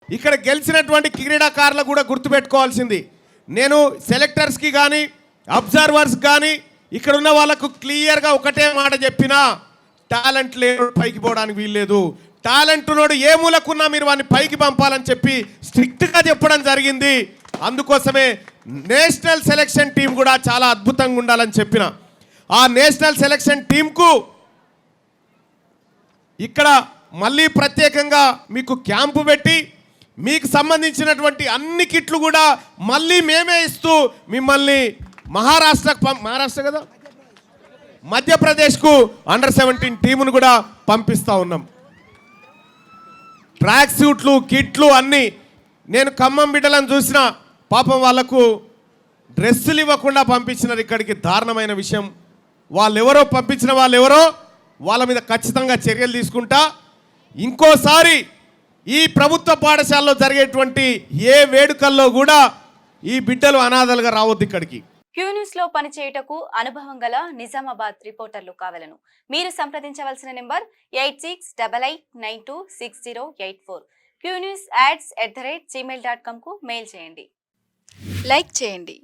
ఇక్కడ గెలిచినటువంటి క్రీడాకారులు కూడా గుర్తుపెట్టుకోవాల్సింది, నేను సెలెక్టర్స్కి కానీ అబ్జర్వర్స్ కానీ ఇక్కడ ఉన్న వాళ్ళకు క్లియర్గా ఒకటే మాట చెప్పినా, టాలెంట్ లేని పైకి పోవడానికి వీల్లేదు. టాలెంట్ ఉన్నోడు ఏ మూలకున్నా మీరు వాడిని పైకి పంపాలని చెప్పి స్ట్రిక్ట్గా చెప్పడం జరిగింది. అందుకోసమే నేషనల్ సెలక్షన్ టీం కూడా చాలా అద్భుతంగా ఉండాలని చెప్పిన. ఆ నేషనల్ సెలక్షన్ టీంకు ఇక్కడ మళ్ళీ ప్రత్యేకంగా మీకు క్యాంపు పెట్టి మీకు సంబంధించినటువంటి అన్ని కిట్లు కూడా మళ్ళీ మేమే ఇస్తూ మిమ్మల్ని మహారాష్ట్ర కదా మధ్యప్రదేశ్కు అండర్-17 టీమును కూడా పంపిస్తూ ఉన్నాం. ట్రాక్ సూట్లు కిట్లు అన్నీ. నేను ఖమ్మం బిడ్డలను చూసిన, పాపం వాళ్ళకు డ్రెస్సులు ఇవ్వకుండా పంపించినారు ఇక్కడికి. దారుణమైన విషయం. వాళ్ళెవరో పంపించిన వాళ్ళెవరో వాళ్ళ మీద ఖచ్చితంగా చర్యలు తీసుకుంటా. ఇంకోసారి ఈ ప్రభుత్వ పాఠశాలలో జరిగేటువంటి ఏ వేడుకల్లో కూడా ఈ బిడ్డలు అనాథలుగా రావద్దు ఇక్కడికి. క్యూ న్యూస్ లో పనిచేయుటకు అనుభవం గల నిజామాబాద్ రిపోర్టర్లు కావాలను మీరు సంప్రదించవలసిన నెంబర్ 8688926084. qnewsads@gmail.com కు మెయిల్ చేయండి. లైక్ చేయండి.